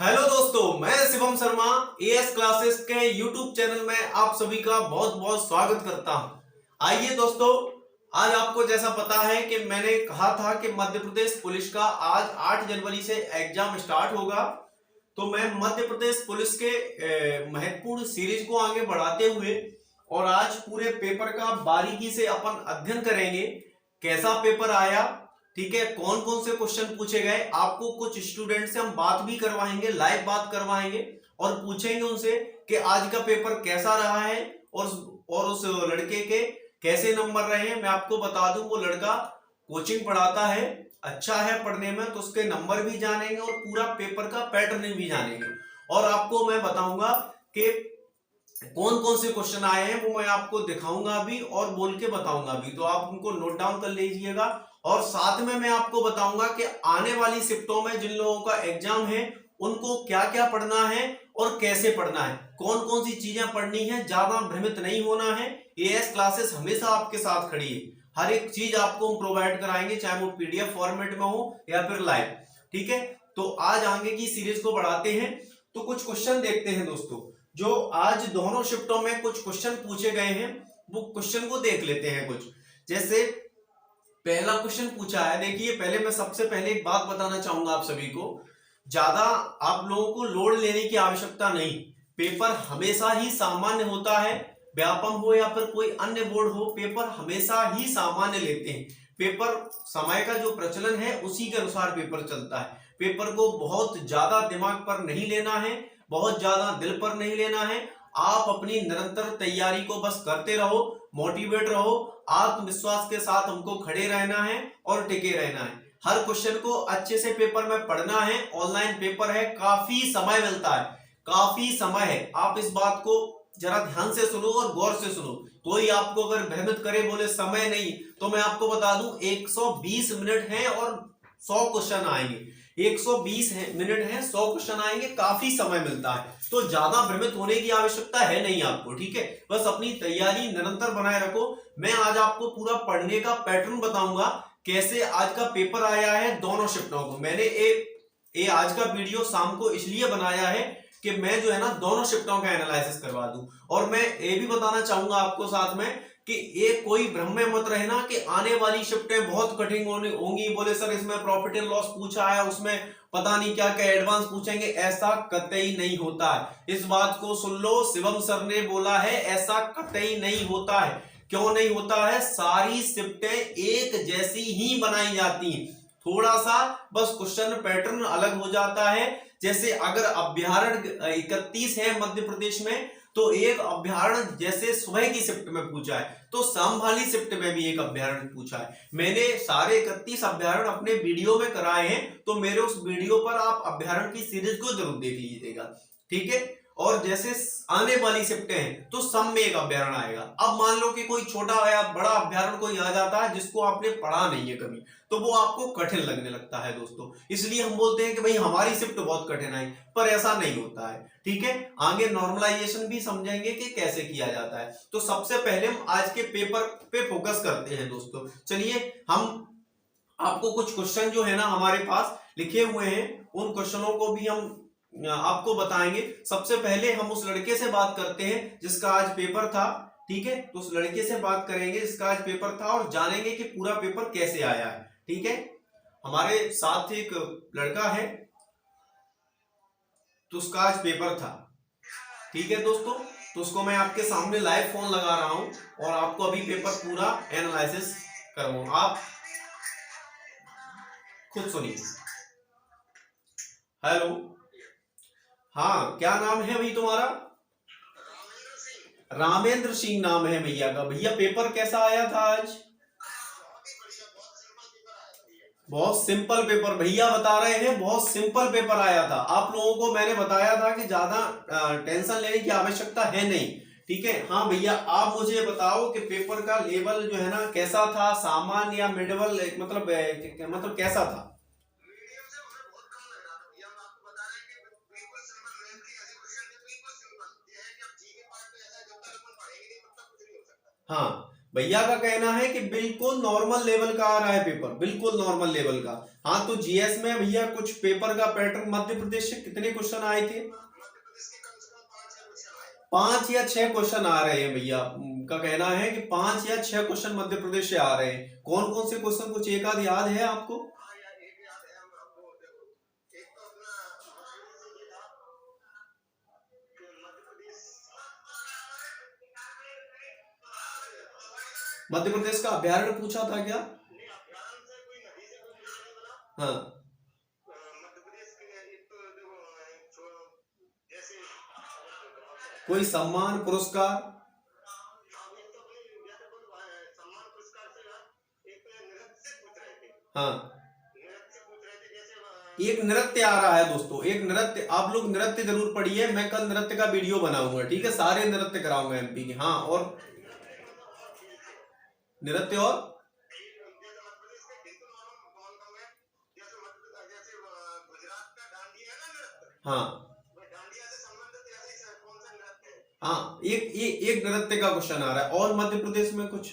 Hello दोस्तों, मैं Shivam Sharma as classes के यूट्यूब चैनल में आप सभी का बहुत बहुत स्वागत करता हूं। आइए दोस्तों, आज आपको जैसा पता है कि मैंने कहा था कि मध्य प्रदेश पुलिस का आज 8 जनवरी से एग्जाम स्टार्ट होगा। तो मैं मध्य प्रदेश पुलिस के महत्वपूर्ण सीरीज को आगे बढ़ाते हुए और आज पूरे पेपर का बारीकी से अपन अध्ययन करेंगे। कैसा पेपर आया, ठीक है, कौन कौन से क्वेश्चन पूछे गए, आपको कुछ स्टूडेंट से हम बात भी करवाएंगे, लाइव बात करवाएंगे और पूछेंगे उनसे कि आज का पेपर कैसा रहा है और उस लड़के के कैसे नंबर रहे हैं। मैं आपको बता दूं, वो लड़का कोचिंग पढ़ाता है, अच्छा है पढ़ने में, तो उसके नंबर भी जानेंगे और पूरा पेपर का पैटर्न भी जानेंगे। और आपको मैं बताऊंगा कि कौन कौन से क्वेश्चन आए हैं, वो मैं आपको दिखाऊंगा भी और बोल के बताऊंगा भी, तो आप उनको नोट डाउन कर लीजिएगा। और साथ में मैं आपको बताऊंगा कि आने वाली शिफ्टों में जिन लोगों का एग्जाम है उनको क्या क्या पढ़ना है और कैसे पढ़ना है, कौन कौन सी चीजें पढ़नी है। ज्यादा भ्रमित नहीं होना है। एएस क्लासेस हमेशा आपके साथ खड़ी है, हर एक चीज आपको हम प्रोवाइड कराएंगे, चाहे वो पीडीएफ फॉर्मेट में हो या फिर लाइव। ठीक है, तो आज आगे की सीरीज को बढ़ाते हैं। तो कुछ क्वेश्चन देखते हैं दोस्तों, जो आज दोनों शिफ्टों में कुछ क्वेश्चन पूछे गए हैं, वो क्वेश्चन को देख लेते हैं। कुछ जैसे पहला क्वेश्चन पूछा है, देखिए, पहले मैं सबसे पहले एक बात बताना चाहूंगा आप सभी को, ज्यादा आप लोगों को लोड लेने की आवश्यकता नहीं। पेपर हमेशा ही सामान्य होता है, व्यापम हो या फिर कोई अन्य बोर्ड हो, पेपर हमेशा ही सामान्य लेते हैं। पेपर समय का जो प्रचलन है उसी के अनुसार पेपर चलता है। पेपर को बहुत ज्यादा दिमाग पर नहीं लेना है, बहुत ज्यादा दिल पर नहीं लेना है। आप अपनी निरंतर तैयारी को बस करते रहो, मोटिवेट रहो, आत्मविश्वास के साथ हमको खड़े रहना है और टिके रहना है। हर क्वेश्चन को अच्छे से पेपर में पढ़ना है। ऑनलाइन पेपर है, काफी समय मिलता है, काफी समय है। आप इस बात को जरा ध्यान से सुनो और गौर से सुनो। कोई आपको अगर भ्रमित करे, बोले समय नहीं, तो मैं आपको बता दूं 120 मिनट है और 100 क्वेश्चन आएंगे। 120 मिनट है, 100 क्वेश्चन आएंगे, काफी समय मिलता है। तो ज्यादा भ्रमित होने की आवश्यकता है नहीं आपको, ठीक है। बस अपनी तैयारी निरंतर बनाए रखो। मैं आज आपको पूरा पढ़ने का पैटर्न बताऊंगा, कैसे आज का पेपर आया है दोनों शिफ्टों को। मैंने ये आज का वीडियो शाम को इसलिए बनाया है कि मैं जो है ना दोनों शिफ्टों का एनालिसिस करवा दूं। और मैं ये भी बताना चाहूंगा आपको साथ में कि ये कोई भ्रम में मत रहना कि आने वाली शिफ्टें बहुत कठिन होंगी, बोले सर इसमें प्रॉफिट एंड लॉस पूछा है, उसमें पता नहीं क्या क्या एडवांस पूछेंगे। ऐसा कतई नहीं होता है, इस बात को सुन लो, शिवम सर ने बोला है, ऐसा कतई नहीं होता है। क्यों नहीं होता है? सारी शिफ्टें एक जैसी ही बनाई जाती हैं, थोड़ा सा बस क्वेश्चन पैटर्न अलग हो जाता है। जैसे अगर अभ्यारण्य 31 है मध्य प्रदेश में, तो एक अभ्यारण्य जैसे सुबह की शिफ्ट में पूछा है, तो शाम वाली शिफ्ट में भी एक अभ्यारण्य पूछा है। मैंने सारे 31 अभ्यारण्य अपने वीडियो में कराए हैं, तो मेरे उस वीडियो पर आप अभ्यारण्य की सीरीज को जरूर देख लीजिएगा, ठीक है। और जैसे आने वाली शिफ्टें हैं तो सब में एक अभ्यारण्य आएगा। अब मान लो कि कोई छोटा या बड़ा अभ्यारण्य कोई आ जाता है जिसको आपने पढ़ा नहीं है कभी, तो वो आपको कठिन लगने लगता है दोस्तों। इसलिए हम बोलते हैं कि भाई हमारी शिफ्ट बहुत कठिन आई, पर ऐसा नहीं होता है, ठीक है। आगे नॉर्मलाइजेशन भी समझेंगे कि कैसे किया जाता है। तो सबसे पहले हम आज के पेपर पे फोकस करते हैं दोस्तों। चलिए, हम आपको कुछ क्वेश्चन जो है ना हमारे पास लिखे हुए हैं, उन क्वेश्चनों को भी हम आपको बताएंगे। सबसे पहले हम उस लड़के से बात करते हैं जिसका आज पेपर था, ठीक है। तो उस लड़के से बात करेंगे जिसका आज पेपर था और जानेंगे कि पूरा पेपर कैसे आया है, ठीक है। हमारे साथ एक लड़का है, तो उसका आज पेपर था, ठीक है दोस्तों। तो उसको मैं आपके सामने लाइव फोन लगा रहा हूं और आपको अभी पेपर पूरा एनालिसिस करूंगा, आप खुद सुनिए। हेलो, हाँ, क्या नाम है भाई तुम्हारा? रामेंद्र सिंह नाम है भैया का। भैया पेपर कैसा आया था आज? बहुत सिंपल पेपर, भैया बता रहे हैं, बहुत सिंपल पेपर आया था। आप लोगों को मैंने बताया था कि ज्यादा टेंशन लेने की आवश्यकता है नहीं, ठीक है। हाँ भैया, आप मुझे बताओ कि पेपर का लेवल जो है ना कैसा था, सामान्य या मिडल, मतलब कैसा था? हाँ, भैया का कहना है कि बिल्कुल नॉर्मल लेवल का आ रहा है पेपर, बिल्कुल नॉर्मल लेवल का। हाँ, तो जीएस में भैया कुछ पेपर का पैटर्न मध्य प्रदेश से कितने क्वेश्चन आए थे? 5 या 6 क्वेश्चन आ रहे हैं भैया का कहना है कि 5 या 6 क्वेश्चन मध्य प्रदेश से आ रहे हैं। कौन कौन से क्वेश्चन, कुछ एक आध याद है आपको? मध्य प्रदेश का अभ्यारण्य पूछा था क्या? हाँ, कोई सम्मान पुरस्कार? हाँ, एक नृत्य आ रहा है दोस्तों, एक नृत्य, आप लोग नृत्य जरूर पढ़िए। मैं कल नृत्य का वीडियो बनाऊंगा, ठीक है, सारे नृत्य कराऊंगा एमपी के। हाँ, और नृत्य और हाँ हाँ, एक नृत्य का क्वेश्चन आ रहा है। और मध्य प्रदेश में कुछ?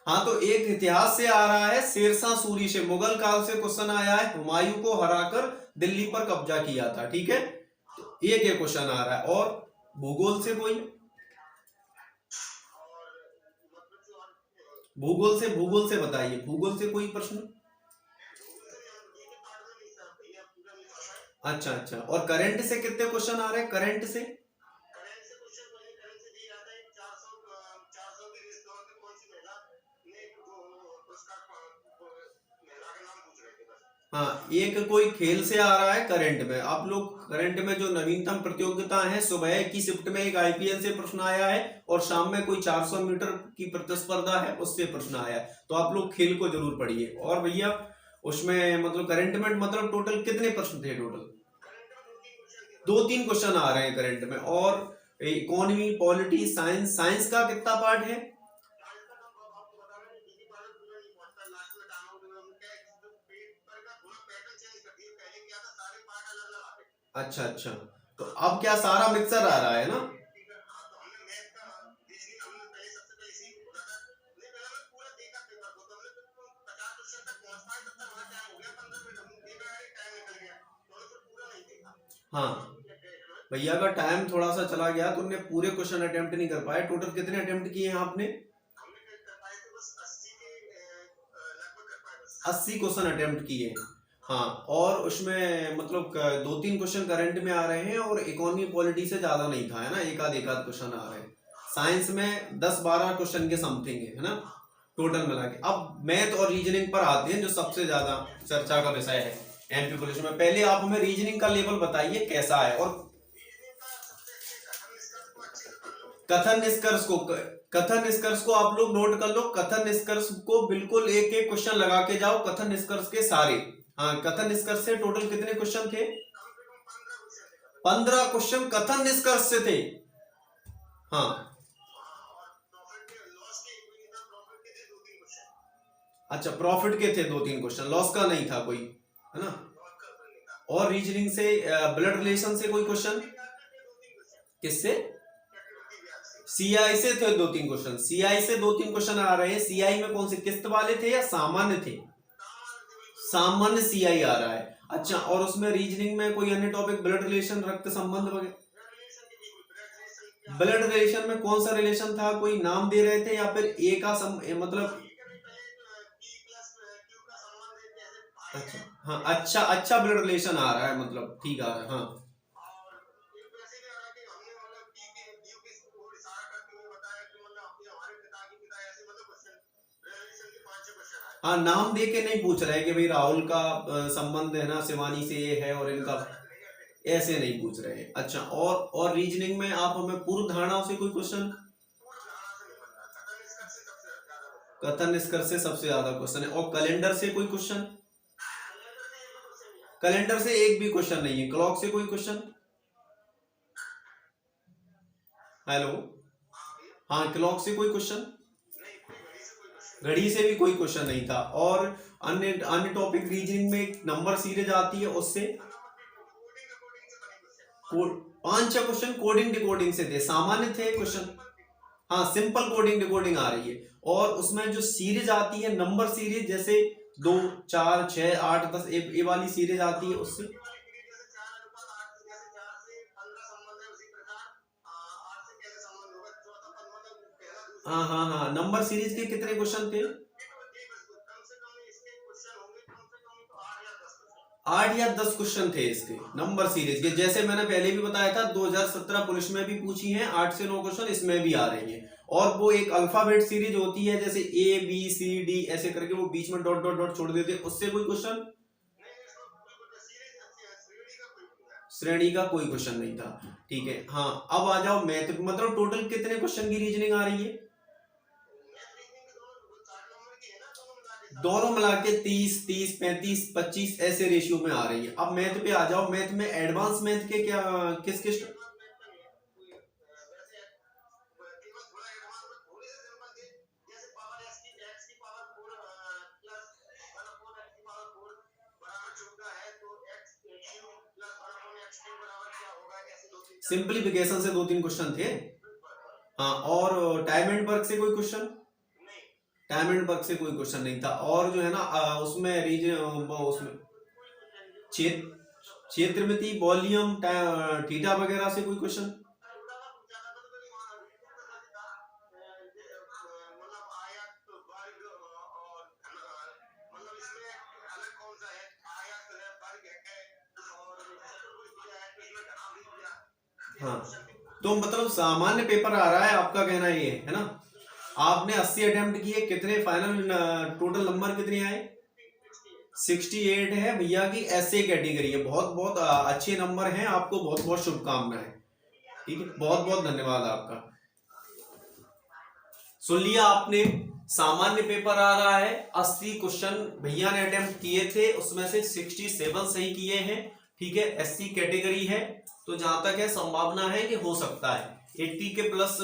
हाँ, तो एक इतिहास से आ रहा है, शेरशाह सूरी से, मुगल काल से क्वेश्चन आया है, हुमायूं को हराकर दिल्ली पर कब्जा किया था, ठीक है, तो एक क्वेश्चन आ रहा है। और भूगोल से कोई? भूगोल से बताइए, भूगोल से कोई प्रश्न? अच्छा अच्छा, और करंट से कितने क्वेश्चन आ रहे हैं, करंट से? हाँ, एक कोई खेल से आ रहा है करंट में। आप लोग करंट में जो नवीनतम प्रतियोगिता है, सुबह की शिफ्ट में एक आईपीएल से प्रश्न आया है और शाम में कोई 400 मीटर की प्रतिस्पर्धा है, उससे प्रश्न आया है। तो आप लोग खेल को जरूर पढ़िए। और भैया उसमें मतलब करंट में मतलब टोटल कितने प्रश्न थे? टोटल 2-3 क्वेश्चन आ रहे हैं करंट में। और इकोनॉमी, पॉलिटी, साइंस, साइंस का कितना पार्ट है? अच्छा अच्छा, तो अब क्या सारा मिक्सर आ रहा है ना? हाँ, भैया का टाइम थोड़ा सा चला गया तो उन्हें पूरे क्वेश्चन अटेम्प्ट नहीं कर पाए। टोटल कितने अटेम्प्ट किए हैं आपने? 80 क्वेश्चन अटेम्प्ट किए हैं। हाँ, और उसमें मतलब 2-3 क्वेश्चन करंट में आ रहे हैं और इकोनॉमी पॉलिटी से ज्यादा नहीं था, है ना, एक आध क्वेश्चन आ रहे हैं। साइंस में 10-12 क्वेश्चन के समथिंग है ना, टोटल मिला के। अब मैथ और रीजनिंग पर आते हैं, जो सबसे ज्यादा चर्चा का विषय है एमपी पुलिस में। पहले आप हमें रीजनिंग का लेवल बताइए कैसा है। और कथन निष्कर्ष को आप लोग नोट कर लो। कथन निष्कर्ष को बिल्कुल एक एक क्वेश्चन लगा के जाओ, कथन निष्कर्ष के सारे। हाँ, कथन निष्कर्ष से टोटल कितने क्वेश्चन थे? 15 क्वेश्चन कथन निष्कर्ष से थे। हाँ, अच्छा, प्रॉफिट के थे 2-3 क्वेश्चन, लॉस का नहीं था कोई, है ना। और रीजनिंग से ब्लड रिलेशन से कोई क्वेश्चन? किससे? सीआई से थे 2-3 क्वेश्चन, सीआई से 2-3 क्वेश्चन आ रहे हैं। सीआई में कौन से, किस्त वाले थे या सामान्य थे? सामान्य सीआई आ रहा है। अच्छा, और उसमें रीजनिंग में कोई अन्य टॉपिक, ब्लड रिलेशन, रक्त संबंध वगैरह? ब्लड रिलेशन में कौन सा रिलेशन था, कोई नाम दे रहे थे या फिर ए का मतलब? अच्छा, हाँ, अच्छा अच्छा, ब्लड रिलेशन आ रहा है, मतलब ठीक आ रहा है। हाँ हाँ, नाम दे के नहीं पूछ रहे कि भाई राहुल का संबंध है ना शिवानी से ये है और इनका, ऐसे नहीं पूछ रहे हैं। अच्छा, और रीजनिंग में आप हमें पूर्व धारणाओं से कोई क्वेश्चन? कथन निष्कर्ष से सबसे ज्यादा क्वेश्चन है। और कैलेंडर से कोई क्वेश्चन? कैलेंडर से एक भी क्वेश्चन नहीं है। क्लॉक से कोई क्वेश्चन? हेलो, हाँ, क्लॉक से कोई क्वेश्चन? घड़ी से भी कोई क्वेश्चन नहीं था। और अन्य अन्य टॉपिक रीजनिंग में नंबर सीरीज आती है, उससे? 5 6 क्वेश्चन कोडिंग डिकोडिंग से थे, सामान्य थे क्वेश्चन। हाँ, सिंपल कोडिंग डिकोडिंग आ रही है। और उसमें जो सीरीज आती है नंबर सीरीज, जैसे 2 4 6 8 10 ए वाली सीरीज आती है उससे। हाँ हाँ हाँ, नंबर सीरीज के कितने क्वेश्चन थे? 8 या 10 क्वेश्चन थे इसके नंबर सीरीज के। जैसे मैंने पहले भी बताया था 2017 पुलिस में भी पूछी है 8 से 9 क्वेश्चन, इसमें भी आ रही है। और वो एक अल्फाबेट सीरीज होती है, जैसे ABCD ऐसे करके वो बीच में डॉट डॉट डॉट छोड़ देते हैं, उससे कोई क्वेश्चन, श्रेणी का कोई क्वेश्चन नहीं था। ठीक है। हाँ, अब आ जाओ मैथ। मतलब टोटल कितने क्वेश्चन की रीजनिंग आ रही है? दोनों मिला के 30 30 35 25 ऐसे रेशियो में आ रही है। अब मैथ पे आ जाओ। मैथ में एडवांस मैथ के क्या किस किस? सिंपलीफिकेशन से 2 3 क्वेश्चन थे। हाँ, और टाइम एंड वर्क से कोई क्वेश्चन? टाइम एंड वर्क से कोई क्वेश्चन नहीं था। और जो है ना उसमें रीजन, उसमें क्षेत्रमिति, वॉल्यूम, थीटा वगैरह से कोई क्वेश्चन? हाँ, तो मतलब सामान्य पेपर आ रहा है आपका, कहना ये है ना। आपने 80 अटेम्प्ट किए, कितने फाइनल टोटल नंबर कितने आए? 68 है भैया की ऐसे कैटेगरी है। बहुत बहुत अच्छे नंबर हैं, आपको बहुत बहुत शुभकामनाएं। ठीक है, बहुत बहुत धन्यवाद आपका। सुन लिया आपने, सामान्य पेपर आ रहा है, 80 क्वेश्चन भैया ने अटेम्प्ट किए थे, उसमें से 67 सही किए हैं। ठीक है, SC कैटेगरी है, तो जहां तक है संभावना है कि हो सकता है 80 के प्लस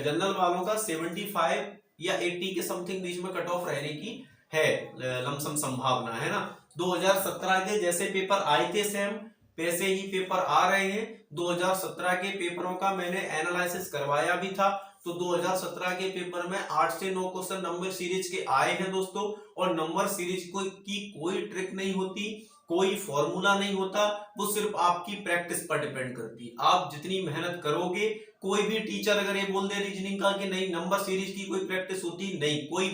जनरल वालों का 75 या 80 के समथिंग बीच में कट ऑफ रहने की है लमसम संभावना, है ना। 2017 के जैसे पेपर आए थे सेम वैसे ही पेपर आ रहे हैं। 2017 के पेपरों का मैंने एनालिसिस करवाया भी था। तो 2017 के पेपर में 8 से 9 क्वेश्चन नंबर सीरीज के आए हैं दोस्तों। और नंबर सीरीज की कोई ट्रिक नहीं होती, कोई फॉर्मूला नहीं होता, वो सिर्फ आपकी प्रैक्टिस पर डिपेंड करती है। आप जितनी मेहनत करोगे, कोई भी टीचर अगर ये बोल दे रीजनिंग का कि नहीं नंबर सीरीज की कोई प्रैक्टिस होती, नहीं, कोई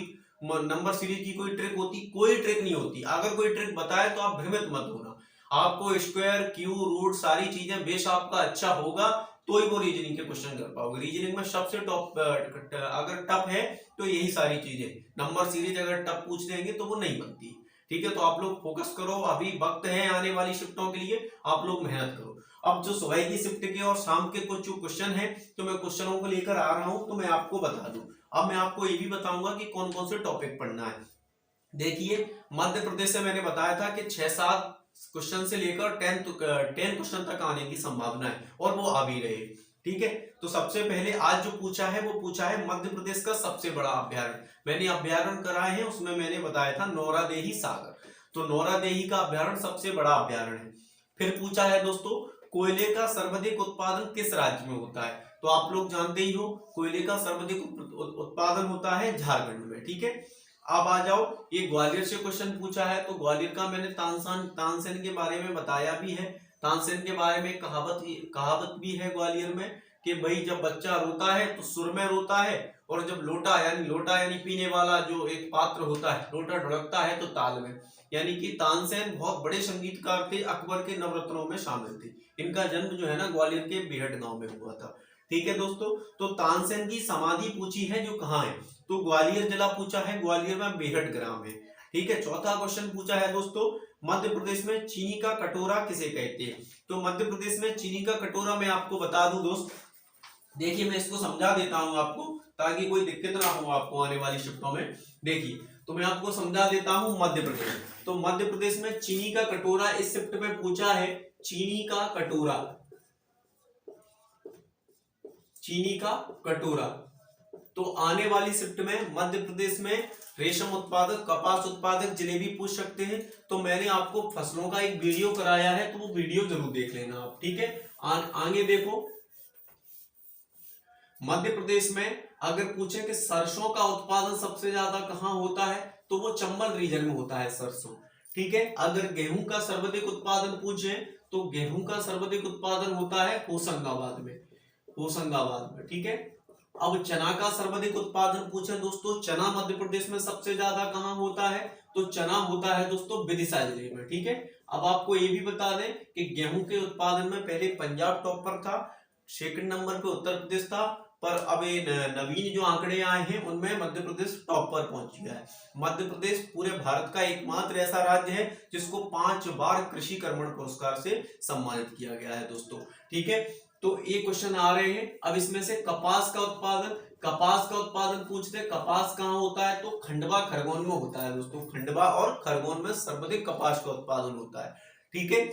नंबर सीरीज की कोई ट्रिक होती, कोई ट्रिक नहीं होती। अगर कोई ट्रिक बताए तो आप भ्रमित मत होना। आपको स्क्वायर, क्यू, रूट सारी चीजें बेस आपका अच्छा होगा तो ही वो रीजनिंग के क्वेश्चन कर पाओगे। रीजनिंग में सबसे टॉप अगर टफ है तो यही सारी चीजें। नंबर सीरीज अगर टफ पूछ देंगे तो वो नहीं बनती। ठीक है, तो आप लोग फोकस करो, अभी वक्त है आने वाली शिफ्टों के लिए, आप लोग मेहनत करो। अब जो सुबह की शिफ्ट के और शाम के कुछ जो क्वेश्चन है, तो मैं क्वेश्चनों को लेकर आ रहा हूं, तो मैं आपको बता दूं। अब मैं आपको ये भी बताऊंगा कि कौन कौन से टॉपिक पढ़ना है। देखिए, मध्य प्रदेश से मैंने बताया था कि 6-7 क्वेश्चन से लेकर 10 क्वेश्चन तक आने की संभावना है, और वो आ भी रहे। ठीक है, तो सबसे पहले आज जो पूछा है वो पूछा है मध्य प्रदेश का सबसे बड़ा अभ्यारण्य। मैंने अभ्यारण्य कराए हैं, उसमें मैंने बताया था नौरादेही सागर। तो नौरादेही का अभ्यारण्य सबसे बड़ा अभ्यारण्य है। फिर पूछा है दोस्तों, कोयले का सर्वाधिक उत्पादन किस राज्य में होता है? तो आप लोग जानते ही हो, कोयले का सर्वाधिक उत्पादन होता है झारखंड में। ठीक है, अब आ जाओ, ये ग्वालियर से क्वेश्चन पूछा है। तो ग्वालियर का मैंने तानसेन के बारे में बताया भी है। तानसेन के बारे में कहावत भी है ग्वालियर में कि भाई जब बच्चा रोता है तो सुर में रोता है, और जब लोटा यानी पीने वाला जो एक पात्र होता है, लोटा ढुलकता है तो ताल में। यानी कि तानसेन बहुत बड़े संगीतकार थे, अकबर के नवरत्नों में शामिल थे। इनका जन्म जो है ना ग्वालियर के बेहट गांव में हुआ था। ठीक है दोस्तों, तो तानसेन की समाधि पूछी है जो कहाँ है, तो ग्वालियर जिला पूछा है, ग्वालियर में बेहट ग्राम है। ठीक है, चौथा क्वेश्चन पूछा है दोस्तों, मध्य प्रदेश में चीनी का कटोरा किसे कहते हैं? तो मध्य प्रदेश में चीनी का कटोरा मैं आपको बता दूं दोस्त, देखिए मैं इसको समझा देता हूं आपको, ताकि कोई दिक्कत ना हो आपको आने वाली शिफ्टों में। देखिए, तो मैं आपको समझा देता हूं मध्य प्रदेश। तो मध्य प्रदेश में चीनी का कटोरा इस शिफ्ट में पूछा है। चीनी का कटोरा, चीनी का कटोरा तो आने वाली शिफ्ट में मध्य प्रदेश में रेशम उत्पादक, कपास उत्पादक जिले भी पूछ सकते हैं। तो मैंने आपको फसलों का एक वीडियो कराया है, तो वो वीडियो जरूर देख लेना आप, ठीक है। आगे देखो, मध्य प्रदेश में अगर पूछे कि सरसों का उत्पादन सबसे ज्यादा कहाँ होता है, तो वो चंबल रीजन में होता है सरसों, ठीक है। अगर गेहूं का सर्वाधिक उत्पादन पूछे तो गेहूं का सर्वाधिक उत्पादन होता है होशंगाबाद में, होशंगाबाद में, ठीक है। अब चना का सर्वाधिक उत्पादन पूछे दोस्तों, चना मध्य प्रदेश में सबसे ज्यादा कहाँ होता है, तो चना होता है दोस्तों विदिशा जिले में, ठीक है। अब आपको ये भी बता दें कि गेहूं के उत्पादन में पहले पंजाब टॉप पर था, सेकंड नंबर पे उत्तर प्रदेश था, पर अब ये नवीन जो आंकड़े आए हैं उनमें मध्य प्रदेश टॉप पर पहुंच गया है। मध्य प्रदेश पूरे भारत का एकमात्र ऐसा राज्य है जिसको 5 बार कृषि कर्मण पुरस्कार से सम्मानित किया गया है दोस्तों, ठीक है। तो ये क्वेश्चन आ रहे हैं। अब इसमें से कपास का उत्पादन, कपास का उत्पादन पूछते हैं, कपास कहाँ होता है, तो खंडवा खरगोन में होता है दोस्तों, खंडवा और खरगोन में सर्वाधिक कपास का उत्पादन होता है, ठीक है।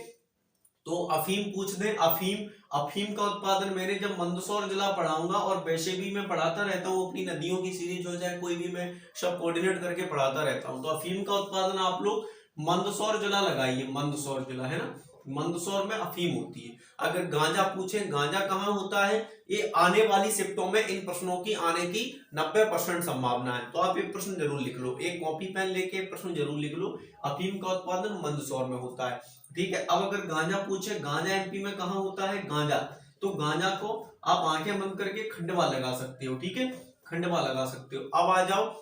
तो अफीम पूछ दें, अफीम, अफीम का उत्पादन मैंने जब मंदसौर जिला पढ़ाऊंगा, और वैसे भी मैं पढ़ाता रहता हूँ अपनी नदियों की सीरीज हो जाए कोई भी, मैं सब कोऑर्डिनेट करके पढ़ाता रहता हूँ। तो अफीम का उत्पादन आप लोग मंदसौर जिला लगाइए, मंदसौर जिला है ना, मंदसौर में अफीम होती है। अगर गांजा पूछे, गांजा कहाँ होता है, ये आने वाली शिफ्टों में इन प्रश्नों की आने की 90% संभावना है। तो आप एक प्रश्न जरूर लिख लो, एक कॉपी पेन लेके प्रश्न जरूर लिख लो, अफीम का उत्पादन मंदसौर में होता है, ठीक है। अब अगर गांजा पूछे, गांजा एमपी में कहाँ होता है, गांजा, तो गांजा को आप आंखें बंद करके खंडवा लगा सकते हो, ठीक है, खंडवा लगा सकते हो। अब आ जाओ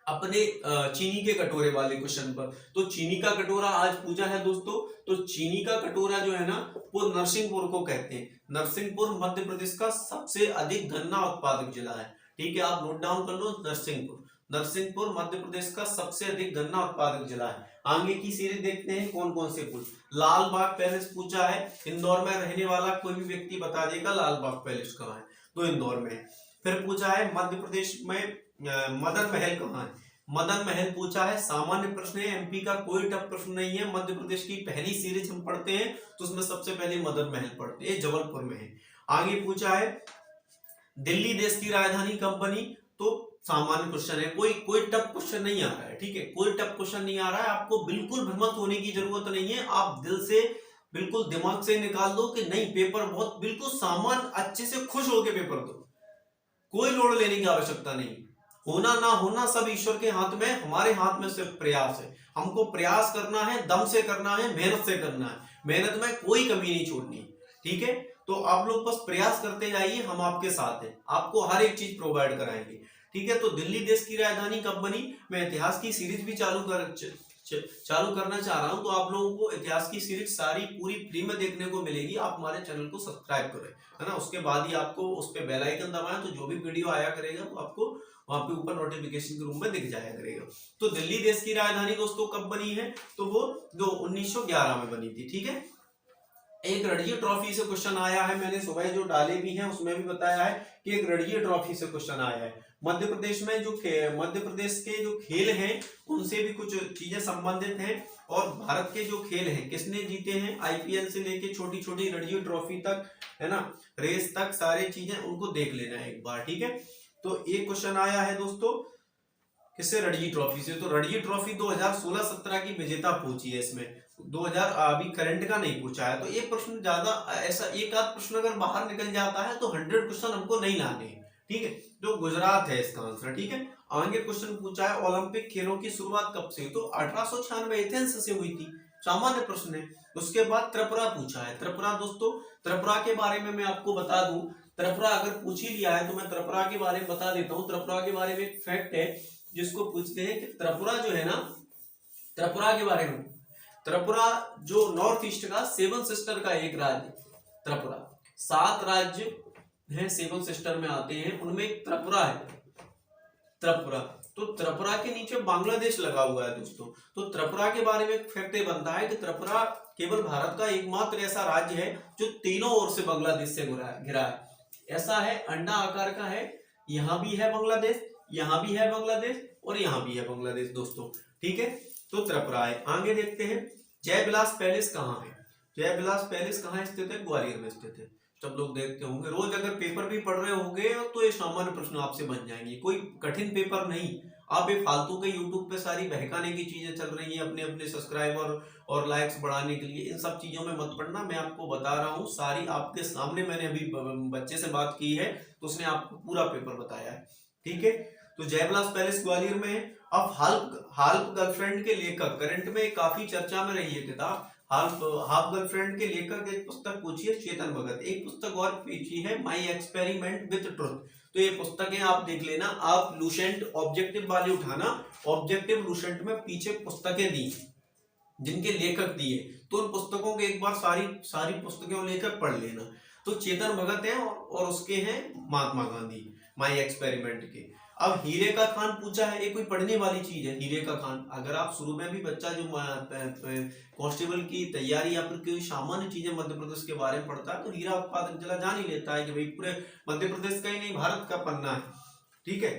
अपने चीनी के कटोरे वाले क्वेश्चन पर। तो चीनी का कटोरा आज पूछा है दोस्तों, तो चीनी का कटोरा जो है ना वो नरसिंहपुर को कहते हैं। नरसिंहपुर मध्य प्रदेश का सबसे अधिक गन्ना उत्पादक जिला है, ठीक है, आप नोट डाउन कर लो, नरसिंहपुर, नरसिंहपुर मध्य प्रदेश का सबसे अधिक गन्ना उत्पादक जिला है। आगे की सीरीज देखते हैं कौन कौन से पूछ। लाल बाग पैलेस पूछा है, इंदौर में रहने वाला कोई भी व्यक्ति बता देगा लाल बाग पैलेस कहाँ है, तो इंदौर में है। फिर पूछा है मध्य प्रदेश में मदन महल कहाँ है, मदन महल पूछा है, सामान्य प्रश्न है, एमपी का कोई टफ प्रश्न नहीं है। मध्य प्रदेश की पहली सीरीज हम पढ़ते हैं तो उसमें सबसे पहले मदन महल पढ़ते हैं, जबलपुर में है। आगे पूछा है दिल्ली देश की राजधानी कब बनी, तो सामान्य क्वेश्चन है, कोई टफ क्वेश्चन नहीं आ रहा है, ठीक है, कोई टफ क्वेश्चन नहीं आ रहा है। आपको बिल्कुल भ्रमित होने की जरूरत नहीं है, आप दिल से बिल्कुल दिमाग से निकाल दो कि नहीं पेपर बहुत बिल्कुल सामान्य, अच्छे से खुश होकर पेपर दो, कोई लोड लेने की आवश्यकता नहीं। होना ना होना सब ईश्वर के हाथ में, हमारे हाथ में सिर्फ प्रयास है। हमको प्रयास करना है, दम से करना है, मेहनत से करना है, मेहनत में कोई कमी नहीं छोड़नी, ठीक है। तो आप लोग बस प्रयास करते जाइए, हम आपके साथ हैं, आपको हर एक चीज प्रोवाइड कराएंगे, ठीक है। तो दिल्ली देश की राजधानी कब बनी, मैं इतिहास की सीरीज भी चालू करना चाह रहा हूं, तो आप लोगों को इतिहास की सीरीज सारी पूरी फ्री में देखने को मिलेगी। आप हमारे चैनल को सब्सक्राइब करें, है ना, उसके बाद ही आपको उस पर बेल आइकन दबाएं, तो जो भी वीडियो आया करेगा तो आपको वहां पे ऊपर नोटिफिकेशन के रूम में दिख जाया करेगा। तो दिल्ली देश की राजधानी दोस्तों कब बनी है, तो वो 1911 में बनी थी, ठीक है। एक रणजी ट्रॉफी से क्वेश्चन आया है, मैंने सुबह जो डाले भी हैं उसमें भी बताया है कि एक रणजी ट्रॉफी से क्वेश्चन आया है। मध्य प्रदेश में जो मध्य प्रदेश के जो खेल हैं उनसे भी कुछ चीजें संबंधित हैं, और भारत के जो खेल हैं किसने जीते हैं, आईपीएल से लेके छोटी छोटी रणजी ट्रॉफी तक, है ना, रेस तक, सारी चीजें उनको देख लेना है एक बार, ठीक है। तो एक क्वेश्चन आया है दोस्तों किससे, रणजी ट्रॉफी से। तो रणजी ट्रॉफी 2016-17 की विजेता पूछी है, इसमें 2000 अभी करंट का नहीं पूछा है। तो ये प्रश्न ज्यादा ऐसा एक आध प्रश्न अगर बाहर निकल जाता है तो 100 क्वेश्चन हमको नहीं लाने, ठीक है। तो गुजरात है इसका आंसर, ठीक है। आगे क्वेश्चन पूछा है ओलंपिक खेलों की शुरुआत कब से, तो 1896 एथेंस से हुई थी, सामान्य प्रश्न है। उसके बाद त्रिपुरा पूछा है, त्रिपुरा दोस्तों, त्रिपुरा के बारे में मैं आपको बता दूं, त्रिपुरा अगर पूछ ही लिया है तो मैं त्रिपुरा के बारे में बता देता हूँ। त्रिपुरा के बारे में एक फैक्ट है जिसको पूछते हैं कि त्रिपुरा जो है ना, त्रिपुरा के बारे में, त्रिपुरा जो नॉर्थ ईस्ट का 7 सिस्टर का एक राज्य, त्रिपुरा 7 राज्य हैं 7 सिस्टर में आते हैं, उनमें एक त्रिपुरा है, त्रिपुरा। तो त्रिपुरा के नीचे बांग्लादेश लगा हुआ है दोस्तों। तो त्रिपुरा के बारे में एक फैक्ट ये बनता है कि त्रिपुरा केवल भारत का एकमात्र ऐसा राज्य है जो तीनों ओर से बांग्लादेश से घिरा है। ऐसा है, अंडा आकार का है, यहाँ भी है बांग्लादेश, यहाँ भी है बांग्लादेश, और यहाँ भी है बांग्लादेश दोस्तों, ठीक है। तो त्रिपुरा है। आगे देखते हैं जय विलास पैलेस कहाँ है, जय विलास पैलेस कहाँ स्थित है, ग्वालियर में स्थित है। सब लोग देखते होंगे रोज, अगर पेपर भी पढ़ रहे होंगे तो ये सामान्य प्रश्न आपसे बन जाएंगे, कोई कठिन पेपर नहीं। आप ये फालतू के यूट्यूब पे सारी बहकाने की चीजें चल रही हैं अपने अपने सब्सक्राइबर और लाइक्स बढ़ाने के लिए, इन सब चीजों में मत पड़ना। मैं आपको बता रहा हूँ सारी आपके सामने, मैंने अभी बच्चे से बात की है तो उसने आपको पूरा पेपर बताया है, ठीक है। तो जयविलास पैलेस ग्वालियर में है। अब हाल्फ गर्लफ्रेंड के लेखक, करंट में काफी चर्चा में रही है किताब हाफ गर्लफ्रेंड के लेखक, एक पुस्तक पूछी है चेतन भगत, एक पुस्तक और पूछी है माई एक्सपेरिमेंट विद ट्रुथ। तो ये पुस्तकें आप देख लेना, आप लूसेंट ऑब्जेक्टिव वाली उठाना, ऑब्जेक्टिव लूसेंट में पीछे पुस्तकें दी जिनके लेखक दिए, तो उन पुस्तकों के एक बार सारी पुस्तकें और लेखक पढ़ लेना। तो चेतन भगत है और उसके हैं महात्मा गांधी, माई एक्सपेरिमेंट के। अब हीरे का खान पूछा है, ये कोई पढ़ने वाली चीज है हीरे का खान। अगर आप शुरू में भी बच्चा जो कांस्टेबल की तैयारी या फिर कोई सामान्य चीजें मध्य प्रदेश के बारे में पढ़ता है तो हीरा उत्पादन जिला जान ही लेता है कि भाई पूरे मध्य प्रदेश का ही नहीं भारत का पन्ना है, ठीक है।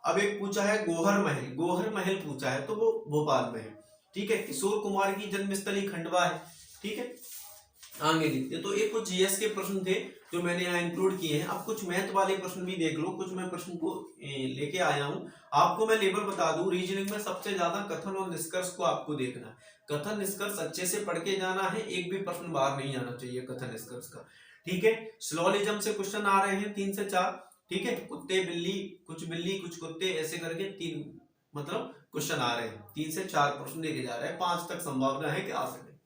अब एक पूछा है गोहर महल पूछा है, तो वो भोपाल में है, ठीक है। किशोर कुमार की जन्मस्थली खंडवा है, ठीक है। आगे देखते, तो ये कुछ जीएस के प्रश्न थे जो मैंने यहाँ इंक्लूड किए हैं। अब कुछ मैथ वाले प्रश्न भी देख लो, कुछ मैं प्रश्न को लेके आया हूँ। आपको मैं लेवल बता दूं, रीजनिंग में सबसे ज्यादा कथन और निष्कर्ष को आपको देखना, कथन निष्कर्ष अच्छे से पढ़ के जाना है, एक भी प्रश्न बाहर नहीं आना चाहिए कथन निष्कर्ष का, ठीक है। स्लोलिज्म से क्वेश्चन आ रहे हैं 3 से 4, ठीक है। कुत्ते बिल्ली कुछ कुत्ते ऐसे करके 3 मतलब क्वेश्चन आ रहे हैं, 3 से 4 प्रश्न लेके जा रहे हैं, 5 तक संभावना है कि आ सके,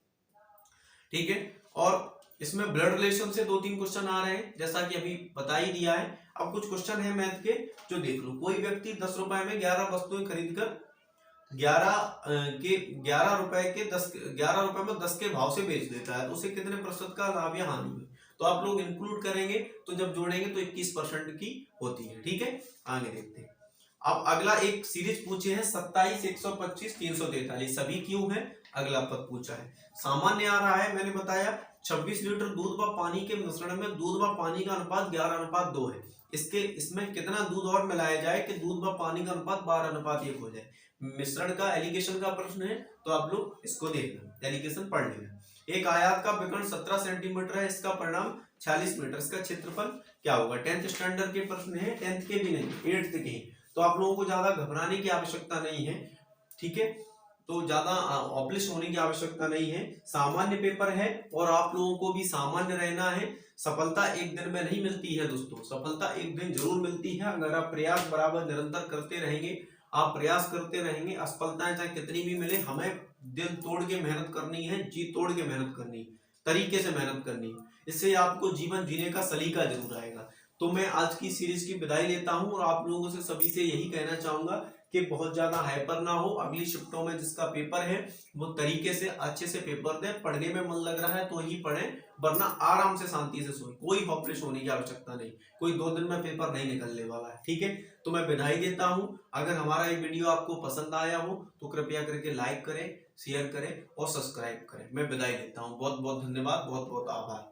ठीक है। और इसमें ब्लड रिलेशन से 2-3 क्वेश्चन आ रहे हैं जैसा कि अभी बता ही दिया है। अब कुछ क्वेश्चन है मैथ के जो देख लो। कोई व्यक्ति 10 रुपए में 11 वस्तुएं खरीदकर 11 रुपए में 10 के भाव से बेच देता है, तो उसे कितने प्रतिशत का लाभ या हानि हुई। तो आप लोग इंक्लूड करेंगे तो जब जोड़ेंगे तो 21% की होती है, ठीक है। आगे देखते हैं। अब अगला एक सीरीज पूछे हैं 27, 125, 343, सभी क्यों है। अगला पद पूछा है सामान्य आ रहा है, मैंने बताया 26 लीटर दूध व पानी के मिश्रण में दूध व पानी का अनुपात 11:2 है। इसमें कितना दूध और मिलाया जाए कि दूध व पानी का अनुपात 12:1 हो जाए। मिश्रण का एलिगेशन का प्रश्न है, तो आप लोग इसको देखना, एलिगेशन पढ़ लेना। एक आयत का विकर्ण 17 सेंटीमीटर है, इसका परिणाम 46 मीटर, इसका क्षेत्रफल क्या होगा। 10th स्टैंडर्ड के प्रश्न है, 10th के भी नहीं 8th के, तो आप लोगों को ज्यादा घबराने की आवश्यकता नहीं है, ठीक है। तो ज्यादा ऑब्लिश होने की आवश्यकता नहीं है, सामान्य पेपर है और आप लोगों को भी सामान्य रहना है। सफलता एक दिन में नहीं मिलती है दोस्तों, सफलता एक दिन जरूर मिलती है अगर आप प्रयास बराबर निरंतर करते रहेंगे, आप प्रयास करते रहेंगे। असफलताएं चाहे कितनी भी मिले, हमें दिल तोड़ के मेहनत करनी है, जी तोड़ के मेहनत करनी है, तरीके से मेहनत करनी है, इससे आपको जीवन जीने का सलीका जरूर आएगा। तो मैं आज की सीरीज की विदाई लेता हूं और आप लोगों से सभी से यही कहना चाहूंगा कि बहुत ज्यादा हाइपर ना हो। अगली शिफ्टों में जिसका पेपर है वो तरीके से अच्छे से पेपर दें, पढ़ने में मन लग रहा है तो ही पढ़ें, वरना आराम से शांति से सोएं, कोई हॉपलेस होने की आवश्यकता नहीं, कोई 2 दिन में पेपर नहीं निकलने वाला है, ठीक है। तो मैं विदाई देता हूं। अगर हमारा ये वीडियो आपको पसंद आया हो तो कृपया करके लाइक करें, शेयर करें और सब्सक्राइब करें। मैं विदाई देता हूं, बहुत बहुत धन्यवाद, बहुत बहुत आभार।